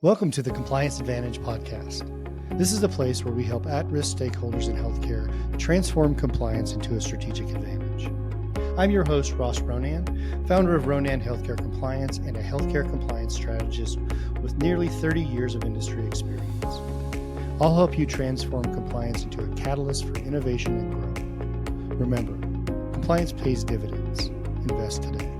Welcome to the Compliance Advantage podcast. This is a place where we help at-risk stakeholders in healthcare transform compliance into a strategic advantage. I'm your host, Ross Ronan, founder of Ronan Healthcare Compliance and a healthcare compliance strategist with nearly 30 years of industry experience. I'll help you transform compliance into a catalyst for innovation and growth. Remember, compliance pays dividends. Invest today.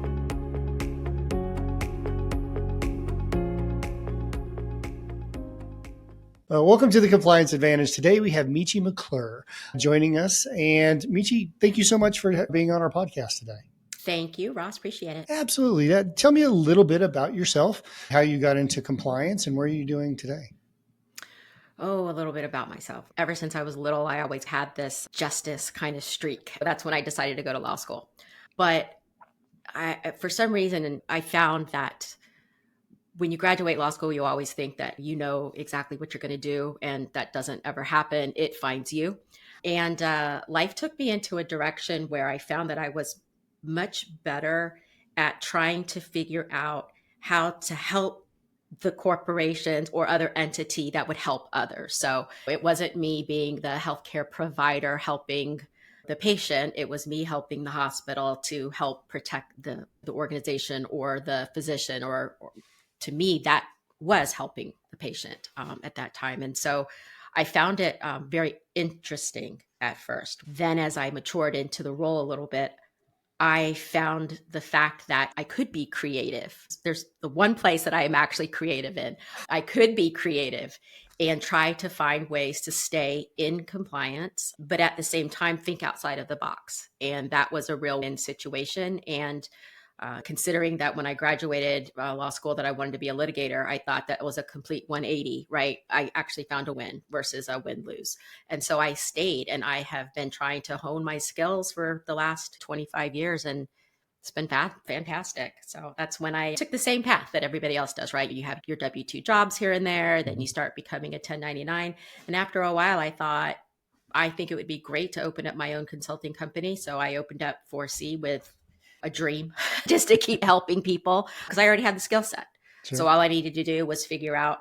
Welcome to the Compliance Advantage. Today we have Michi McClure joining us. And Michi, thank you so much for being on our podcast today. Thank you, Ross. Appreciate it. Absolutely. Tell me a little bit about yourself, how you got into compliance, and where are you doing today? Oh, a little bit about myself. Ever since I was little, I always had this justice kind of streak. That's when I decided to go to law school. But for some reason, I found that when you graduate law school, you always think that you know exactly what you're going to do, and that doesn't ever happen. It finds you. And life took me into a direction where I found that I was much better at trying to figure out how to help the corporations or other entity that would help others. So it wasn't me being the healthcare provider helping the patient. It was me helping the hospital to help protect the organization or the physician, or to me, that was helping the patient at that time. And so I found it very interesting at first. Then as I matured into the role a little bit, I found the fact that I could be creative. There's the one place that I am actually creative in. I could be creative and try to find ways to stay in compliance, but at the same time, think outside of the box. And that was a real win situation. And considering that when I graduated law school that I wanted to be a litigator, I thought that was a complete 180, right? I actually found a win versus a win-lose. And so I stayed, and I have been trying to hone my skills for the last 25 years, and it's been fantastic. So that's when I took the same path that everybody else does, right? You have your W-2 jobs here and there, then you start becoming a 1099. And after a while, I thought, I think it would be great to open up my own consulting company. So I opened up 4C with a dream just to keep helping people because I already had the skill set. Sure. So all I needed to do was figure out,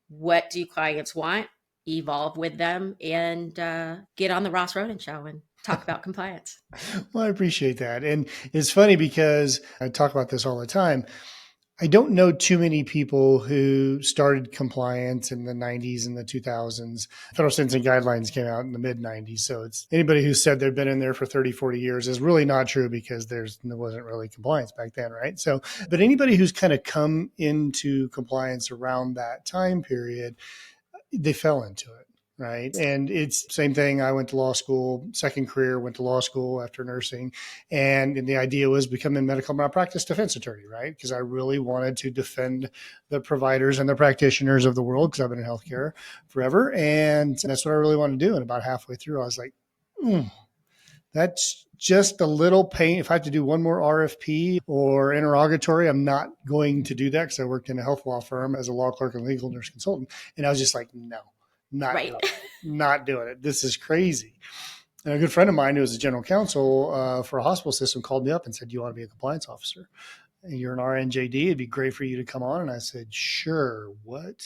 what do clients want, evolve with them, and get on the Ross Ronan show and talk about compliance. Well, I appreciate that. And it's funny because I talk about this all the time. I don't know too many people who started compliance in the 90s and the 2000s. Federal Sentencing Guidelines came out in the mid-90s. So it's anybody who said they've been in there for 30, 40 years is really not true, because there wasn't really compliance back then, right? So, but anybody who's kind of come into compliance around that time period, they fell into it. Right. And it's the same thing. I went to law school, second career, went to law school after nursing. And the idea was becoming medical malpractice defense attorney, right? Because I really wanted to defend the providers and the practitioners of the world, because I've been in healthcare forever. And that's what I really wanted to do. And about halfway through, I was like, that's just a little pain. If I have to do one more RFP or interrogatory, I'm not going to do that, because I worked in a health law firm as a law clerk and legal nurse consultant. And I was just like, no. Not doing it. This is crazy. And a good friend of mine who was a general counsel for a hospital system called me up and said, "You want to be a compliance officer? And you're an RNJD. It'd be great for you to come on." And I said, "Sure. What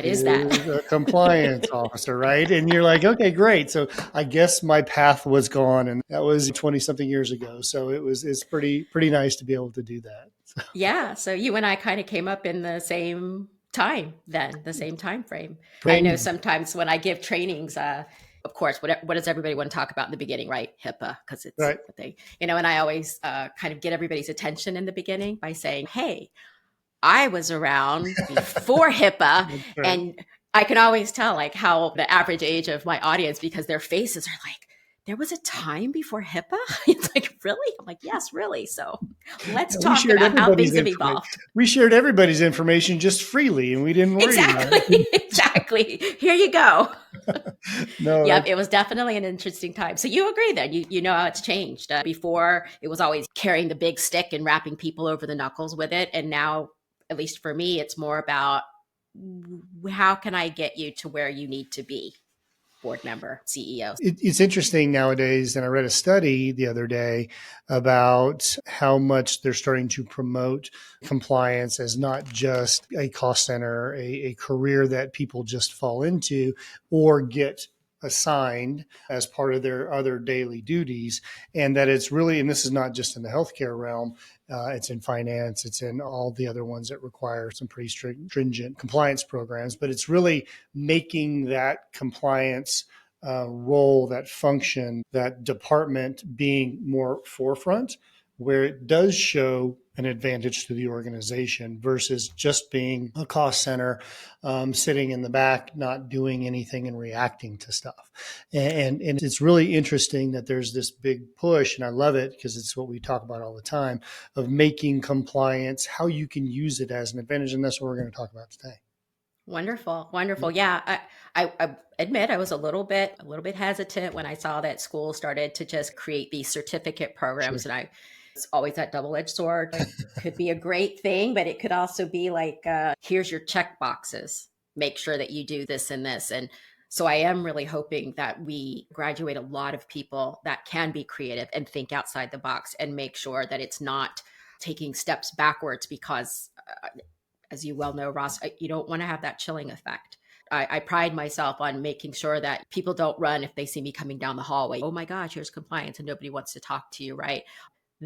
is that?" A compliance officer, right? And you're like, okay, great. So I guess my path was gone, and that was 20 something years ago. So it's pretty nice to be able to do that. So. Yeah. So you and I kind of came up in the same time then, the same time frame. I know sometimes when I give trainings, of course, what does everybody want to talk about in the beginning, right? HIPAA, because it's right. What they, and I always kind of get everybody's attention in the beginning by saying, hey, I was around before HIPAA. Right. And I can always tell like how the average age of my audience, because their faces are like, there was a time before HIPAA? It's like, really? I'm like, yes, really. So let's talk about how things have evolved. We shared everybody's information just freely, and we didn't worry about it. Exactly. Here you go. No. Yep. It was definitely an interesting time. So you agree then, you know how it's changed. Before it was always carrying the big stick and wrapping people over the knuckles with it. And now, at least for me, it's more about, how can I get you to where you need to be? board member, CEO. It's interesting nowadays, and I read a study the other day about how much they're starting to promote compliance as not just a cost center, a career that people just fall into or get assigned as part of their other daily duties, and that it's really, and this is not just in the healthcare realm, it's in finance, it's in all the other ones that require some pretty stringent compliance programs, but it's really making that compliance role, that function, that department being more forefront, where it does show an advantage to the organization versus just being a cost center, sitting in the back, not doing anything and reacting to stuff. And it's really interesting that there's this big push, and I love it because it's what we talk about all the time, of making compliance, how you can use it as an advantage. And that's what we're going to talk about today. Wonderful, wonderful. Yeah, I admit I was a little bit hesitant when I saw that schools started to just create these certificate programs, Sure. and it's always that double-edged sword. It could be a great thing, but it could also be like, here's your check boxes. Make sure that you do this and this. And so I am really hoping that we graduate a lot of people that can be creative and think outside the box and make sure that it's not taking steps backwards because as you well know, Ross, you don't want to have that chilling effect. I pride myself on making sure that people don't run if they see me coming down the hallway. Oh my gosh, here's compliance and nobody wants to talk to you, right?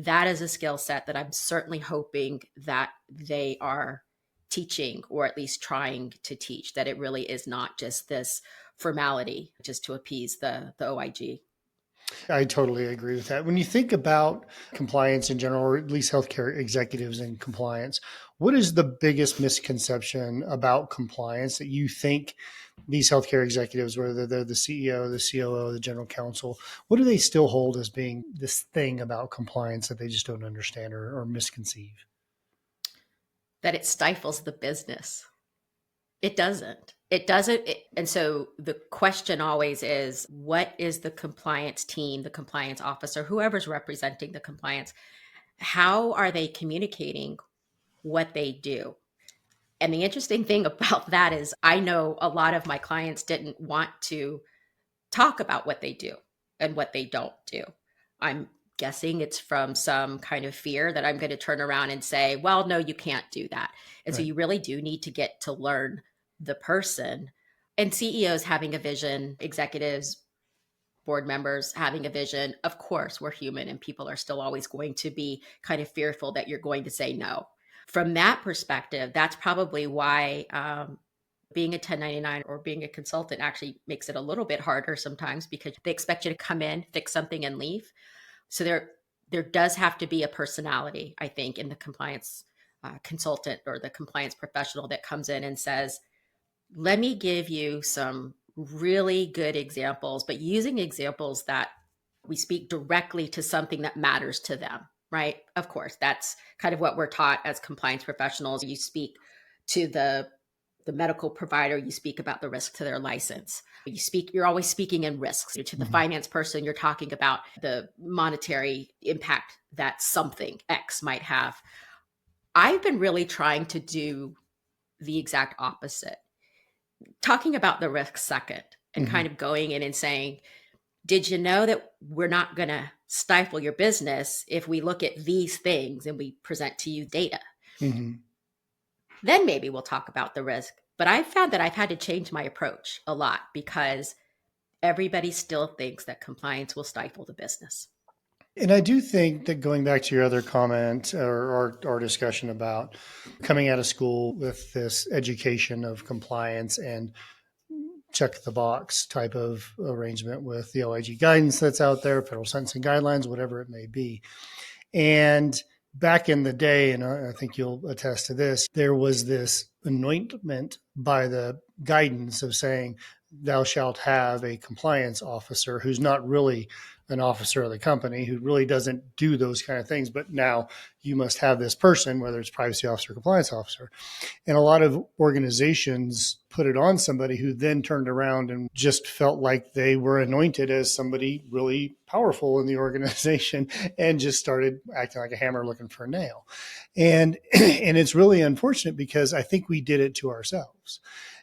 That is a skill set that I'm certainly hoping that they are teaching or at least trying to teach, that it really is not just this formality just to appease the OIG. I totally agree with that. When you think about compliance in general, or at least healthcare executives in compliance, what is the biggest misconception about compliance that you think these healthcare executives, whether they're the CEO, the COO, the general counsel, what do they still hold as being this thing about compliance that they just don't understand or misconceive? That it stifles the business. It doesn't. It doesn't. And so the question always is, what is the compliance team, the compliance officer, whoever's representing the compliance, how are they communicating what they do? And the interesting thing about that is I know a lot of my clients didn't want to talk about what they do and what they don't do. I'm guessing it's from some kind of fear that I'm going to turn around and say, well, no, you can't do that. And so Right. you really do need to get to learn the person. And CEOs having a vision, executives, board members having a vision. Of course, we're human and people are still always going to be kind of fearful that you're going to say no. From that perspective, that's probably why being a 1099 or being a consultant actually makes it a little bit harder sometimes because they expect you to come in, fix something, and leave. So there does have to be a personality, I think, in the compliance consultant or the compliance professional that comes in and says, let me give you some really good examples, but using examples that we speak directly to something that matters to them, right? Of course, that's kind of what we're taught as compliance professionals. You speak to the medical provider, you speak about the risk to their license. You're always speaking in risks. To the Mhm. finance person, you're talking about the monetary impact that something X might have. I've been really trying to do the exact opposite, talking about the risk second and kind Mhm. of going in and saying, did you know that we're not going to stifle your business if we look at these things and we present to you data? Mhm. Then maybe we'll talk about the risk. But I've found that I've had to change my approach a lot because everybody still thinks that compliance will stifle the business. And I do think that going back to your other comment or our discussion about coming out of school with this education of compliance and check the box type of arrangement with the OIG guidance that's out there, federal sentencing guidelines, whatever it may be. And back in the day, and I think you'll attest to this, there was this anointment by the guidance of saying, thou shalt have a compliance officer who's not really an officer of the company, who really doesn't do those kind of things. But now you must have this person, whether it's privacy officer or compliance officer. And a lot of organizations put it on somebody who then turned around and just felt like they were anointed as somebody really powerful in the organization and just started acting like a hammer looking for a nail. And it's really unfortunate because I think we did it to ourselves.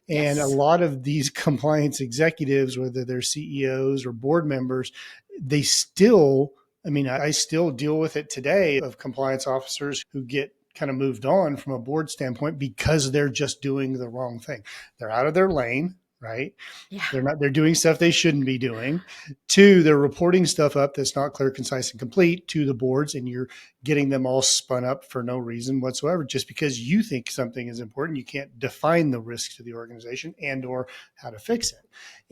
And a Yes. lot of these compliance executives, whether they're CEOs or board members, they still, I mean, I still deal with it today of compliance officers who get kind of moved on from a board standpoint because they're just doing the wrong thing. They're out of their lane, right? Yeah. They're doing stuff they shouldn't be doing. Two, they're reporting stuff up that's not clear, concise, and complete to the boards, and you're getting them all spun up for no reason whatsoever. Just because you think something is important, you can't define the risk to the organization and or how to fix it.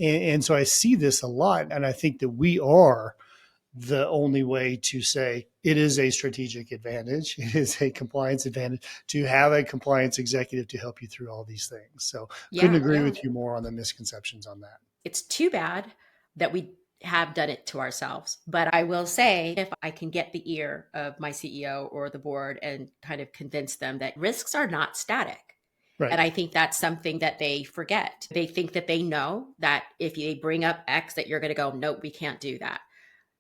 And so I see this a lot, and I think that we are the only way to say it is a strategic advantage, it is a compliance advantage to have a compliance executive to help you through all these things. So couldn't Yeah. agree Yeah. with you more on the misconceptions on that. It's too bad that we have done it to ourselves. But I will say, if I can get the ear of my CEO or the board and kind of convince them that risks are not static. Right. And I think that's something that they forget. They think that they know that if they bring up X, that you're going to go, nope, we can't do that.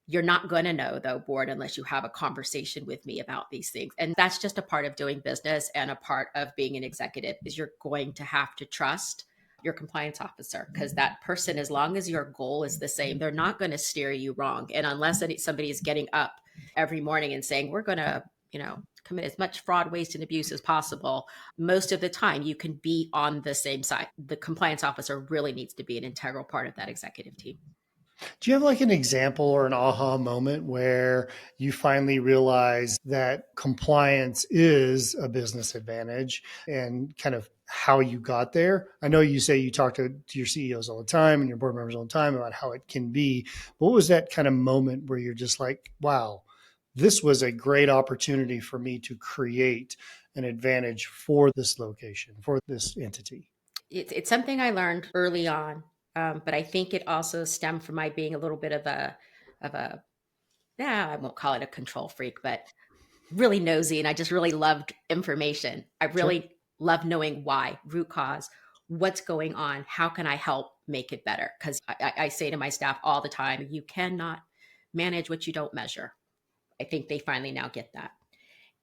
You're not going to know, though, board, unless you have a conversation with me about these things. And that's just a part of doing business and a part of being an executive is you're going to have to trust your compliance officer because that person, as long as your goal is the same, they're not going to steer you wrong. And unless somebody is getting up every morning and saying, we're going to, commit as much fraud, waste, and abuse as possible, most of the time you can be on the same side. The compliance officer really needs to be an integral part of that executive team. Do you have like an example or an aha moment where you finally realize that compliance is a business advantage and kind of how you got there? I know you say you talk to your CEOs all the time and your board members all the time about how it can be. But what was that kind of moment where you're just like, wow, this was a great opportunity for me to create an advantage for this location, for this entity? It's something I learned early on, but I think it also stemmed from my being a little bit of a yeah, I won't call it a control freak, but really nosy, and I just really loved information. I Sure. really love knowing why, root cause, what's going on, how can I help make it better? Because I say to my staff all the time, you cannot manage what you don't measure. I think they finally now get that.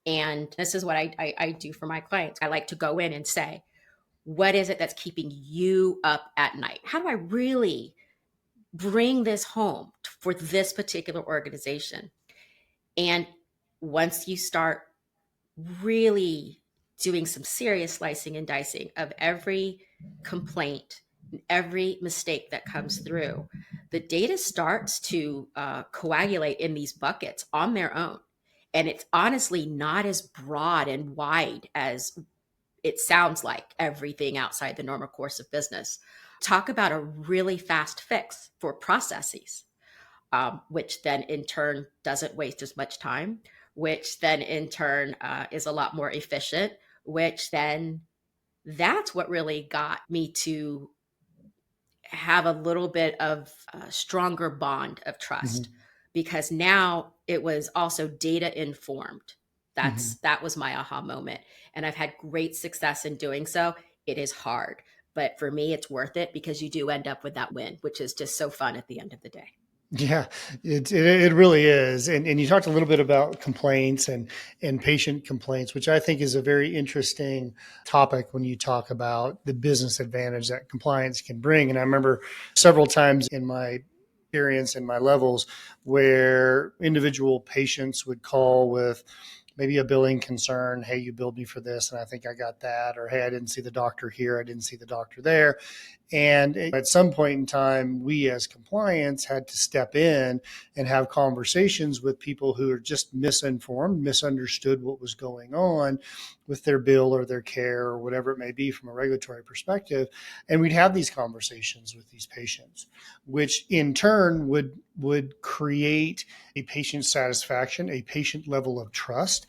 And this is what I do for my clients. I like to go in and say, what is it that's keeping you up at night? How do I really bring this home for this particular organization? And once you start really doing some serious slicing and dicing of every complaint, every mistake that comes through, the data starts to coagulate in these buckets on their own. And it's honestly not as broad and wide as it sounds like everything outside the normal course of business. Talk about a really fast fix for processes, which then in turn doesn't waste as much time, which then in turn is a lot more efficient, which then that's what really got me to have a little bit of a stronger bond of trust Mm-hmm. because now it was also data informed. Mm-hmm. That was my aha moment, and I've had great success in doing so. It is hard, but for me it's worth it because you do end up with that win, which is just so fun at the end of the day. Yeah, it really is. And you talked a little bit about complaints and patient complaints, which I think is a very interesting topic when you talk about the business advantage that compliance can bring. And I remember several times in my experience and my levels where individual patients would call with maybe a billing concern. Hey, you billed me for this, and I think I got that. Or, hey, I didn't see the doctor here. I didn't see the doctor there. And at some point in time, we as compliance had to step in and have conversations with people who are just misinformed, misunderstood what was going on with their bill or their care or whatever it may be from a regulatory perspective. And we'd have these conversations with these patients, which in turn would create a patient satisfaction, a patient level of trust,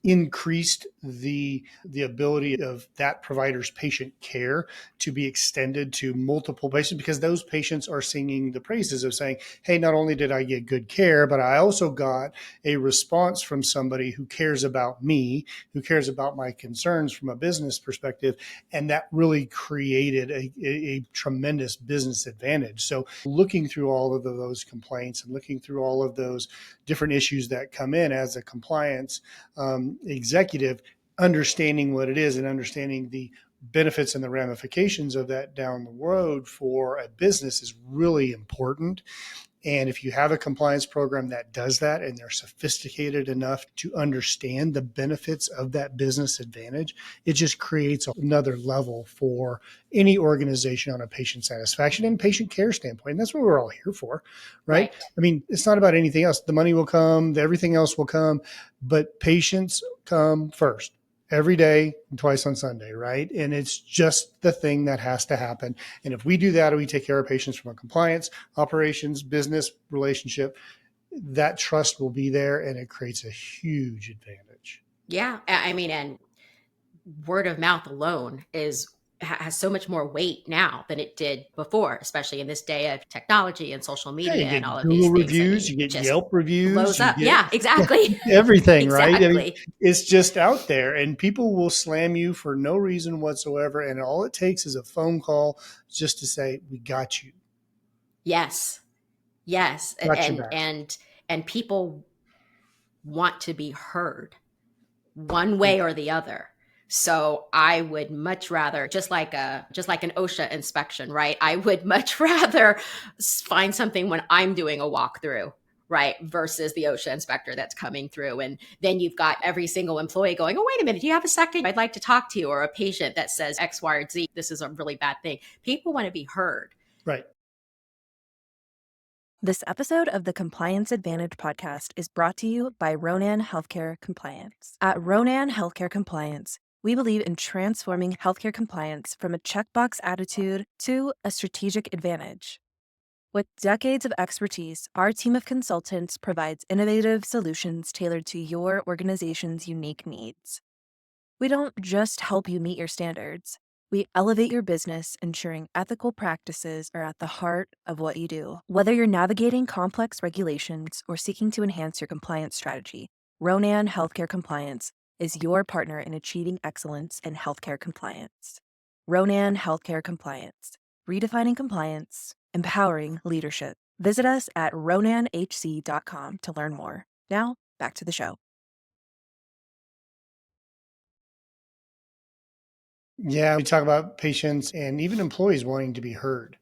increased the ability of that provider's patient care to be extended to multiple patients, because those patients are singing the praises of saying, hey, not only did I get good care, but I also got a response from somebody who cares about me, who cares about my concerns from a business perspective. And that really created a tremendous business advantage. So looking through all of those complaints and looking through all of those different issues that come in as a compliance executive, understanding what it is and understanding the benefits and the ramifications of that down the road for a business is really important. And if you have a compliance program that does that and they're sophisticated enough to understand the benefits of that business advantage, it just creates another level for any organization on a patient satisfaction and patient care standpoint. And that's what we're all here for, right? I mean, it's not about anything else. The money will come, everything else will come, but patients come first every day and twice on Sunday, right? And it's just the thing that has to happen. And if we do that, and we take care of patients from a compliance, operations, business relationship, that trust will be there and it creates a huge advantage. Yeah. I mean, and word of mouth alone has so much more weight now than it did before, especially in this day of technology and social Yeah, you media and get all of these Google things. I reviews, mean, you it get just Yelp reviews, blows you up. get Yeah, exactly. everything, right? I mean, Exactly. it's just out there and people will slam you for no reason whatsoever. And all it takes is a phone call just to say, we got you. Yes. Yes. Got your back. And people want to be heard one way or the other. So I would much rather, just like an OSHA inspection, right? I would much rather find something when I'm doing a walkthrough, right? Versus the OSHA inspector that's coming through. And then you've got every single employee going, oh, wait a minute, do you have a second? I'd like to talk to you. Or a patient that says X, Y, or Z, this is a really bad thing. People want to be heard. Right. This episode of the Compliance Advantage podcast is brought to you by Ronan Healthcare Compliance. At Ronan Healthcare Compliance, we believe in transforming healthcare compliance from a checkbox attitude to a strategic advantage. With decades of expertise, our team of consultants provides innovative solutions tailored to your organization's unique needs. We don't just help you meet your standards. We elevate your business, ensuring ethical practices are at the heart of what you do. Whether you're navigating complex regulations or seeking to enhance your compliance strategy, Ronan Healthcare Compliance is your partner in achieving excellence in healthcare compliance. Ronan Healthcare Compliance, redefining compliance, empowering leadership. Visit us at ronanhc.com to learn more. Now, back to the show. Yeah, we talk about patients and even employees wanting to be heard.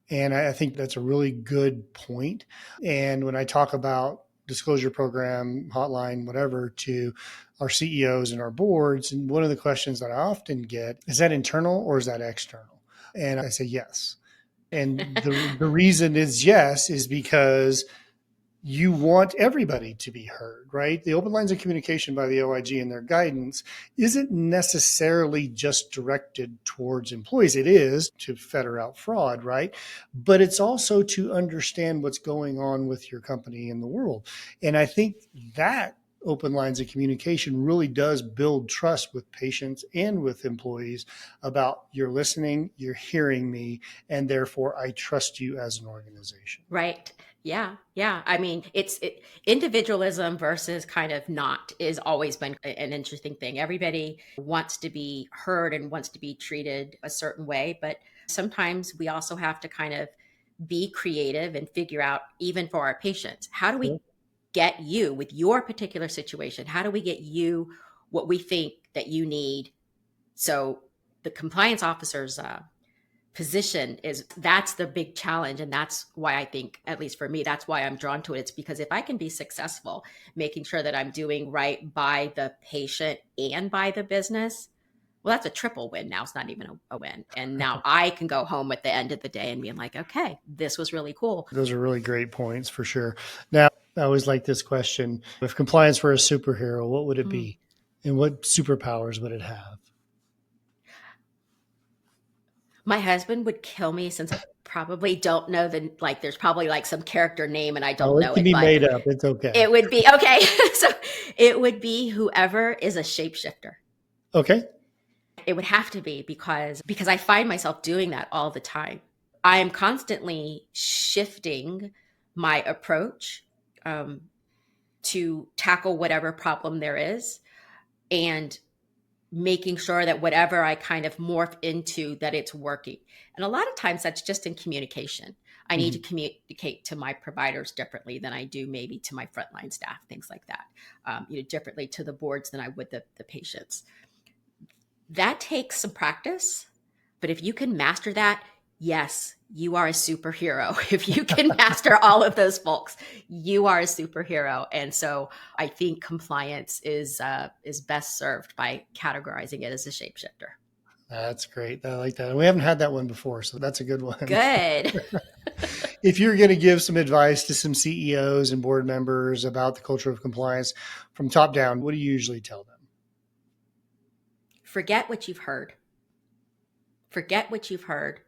And I think that's a really good point. And when I talk about disclosure program, hotline, whatever, to our CEOs and our boards, and one of the questions that I often get is that internal or is that external? And I say yes. And the reason is yes is because you want everybody to be heard, right? The open lines of communication by the OIG and their guidance isn't necessarily just directed towards employees. It is to fetter out fraud, right? But it's also to understand what's going on with your company in the world. And I think that open lines of communication really does build trust with patients and with employees about you're listening, you're hearing me, and therefore I trust you as an organization. Right. Yeah. Yeah. I mean, individualism versus kind of not is always been an interesting thing. Everybody wants to be heard and wants to be treated a certain way, but sometimes we also have to kind of be creative and figure out, even for our patients, how do we get you with your particular situation? How do we get you what we think that you need? So the compliance officers, position that's the big challenge, and that's why I think, at least for me, that's why I'm drawn to it. It's because if I can be successful making sure that I'm doing right by the patient and by the business, well, that's a triple win. Now it's not even a win, and now I can go home at the end of the day and be like, okay, this was really cool. Those are really great points for sure. Now, I always like this question: if compliance were a superhero, what would it be, and what superpowers would it have? My husband would kill me since I probably don't know there's probably like some character name and I don't Oh, it know can it, be but made up. It's okay. it would be okay. So it would be whoever is a shapeshifter. Okay. It would have to be because I find myself doing that all the time. I am constantly shifting my approach to tackle whatever problem there is, and making sure that whatever I kind of morph into, that it's working. And a lot of times that's just in communication. I need to communicate to my providers differently than I do maybe to my frontline staff, things like that, differently to the boards than I would the patients. That takes some practice, but if you can master that, yes, you are a superhero. If you can master all of those folks, you are a superhero. And so I think compliance is best served by categorizing it as a shapeshifter. That's great. I like that. We haven't had that one before, so that's a good one. Good. If you're going to give some advice to some CEOs and board members about the culture of compliance from top down, what do you usually tell them? Forget what you've heard. Forget what you've heard.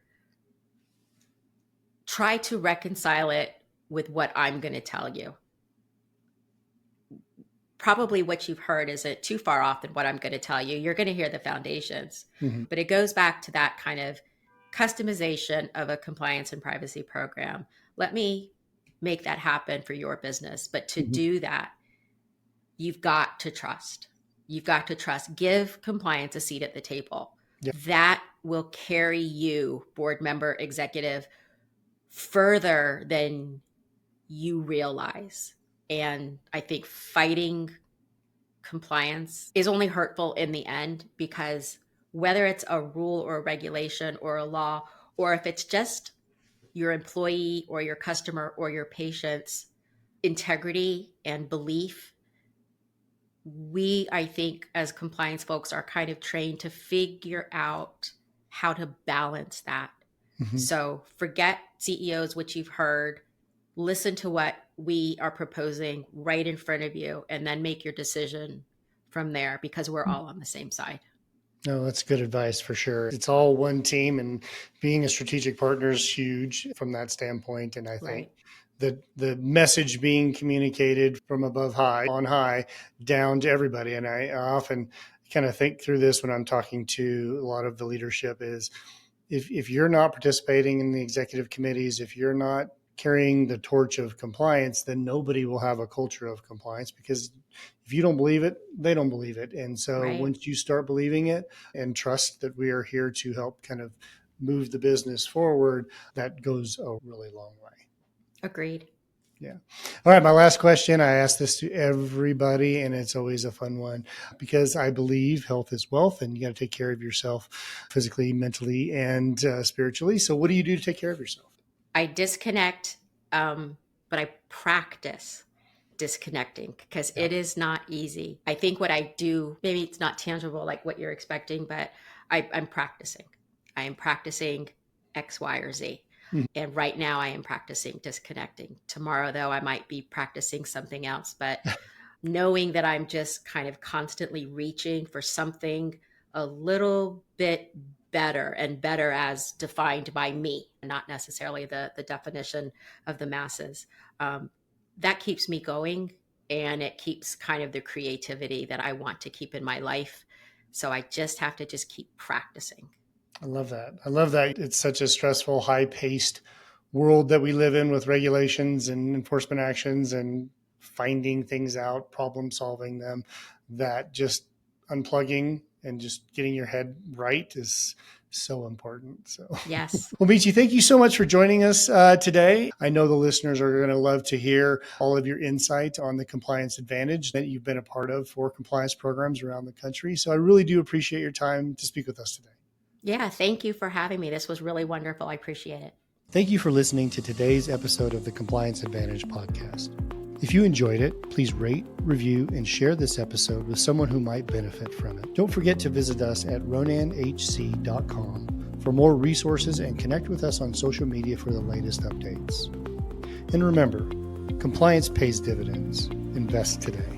Try to reconcile it with what I'm going to tell you. Probably what you've heard isn't too far off than what I'm going to tell you. You're going to hear the foundations, but it goes back to that kind of customization of a compliance and privacy program. Let me make that happen for your business. But to do that, you've got to trust. You've got to trust. Give compliance a seat at the table. Yep. That will carry you, board member, executive, further than you realize. And I think fighting compliance is only hurtful in the end, because whether it's a rule or a regulation or a law, or if it's just your employee or your customer or your patient's integrity and belief, we, I think, as compliance folks are kind of trained to figure out how to balance that. So forget CEOs, which you've heard, listen to what we are proposing right in front of you, and then make your decision from there, because we're all on the same side. No, that's good advice for sure. It's all one team, and being a strategic partner is huge from that standpoint. And I think the message being communicated from above high, on high, down to everybody. And I often kind of think through this when I'm talking to a lot of the leadership is, if you're not participating in the executive committees, if you're not carrying the torch of compliance, then nobody will have a culture of compliance, because if you don't believe it, they don't believe it. And so once you start believing it and trust that we are here to help kind of move the business forward, that goes a really long way. Agreed. Yeah. All right. My last question. I ask this to everybody, and it's always a fun one, because I believe health is wealth, and you got to take care of yourself physically, mentally, and spiritually. So what do you do to take care of yourself? I disconnect, but I practice disconnecting, because it is not easy. I think what I do, maybe it's not tangible like what you're expecting, but I'm practicing. I am practicing X, Y, or Z. And right now I am practicing disconnecting. Tomorrow, though, I might be practicing something else, but knowing that I'm just kind of constantly reaching for something a little bit better, and better as defined by me, not necessarily the definition of the masses. That keeps me going, and it keeps kind of the creativity that I want to keep in my life. So I just have to just keep practicing. I love that. I love that. It's such a stressful, high-paced world that we live in, with regulations and enforcement actions and finding things out, problem solving them, that just unplugging and just getting your head right is so important. So yes. Well, Michi, thank you so much for joining us today. I know the listeners are going to love to hear all of your insight on the compliance advantage that you've been a part of for compliance programs around the country. So I really do appreciate your time to speak with us today. Yeah, thank you for having me. This was really wonderful. I appreciate it. Thank you for listening to today's episode of the Compliance Advantage podcast. If you enjoyed it, please rate, review, and share this episode with someone who might benefit from it. Don't forget to visit us at ronanhc.com for more resources, and connect with us on social media for the latest updates. And remember, compliance pays dividends. Invest today.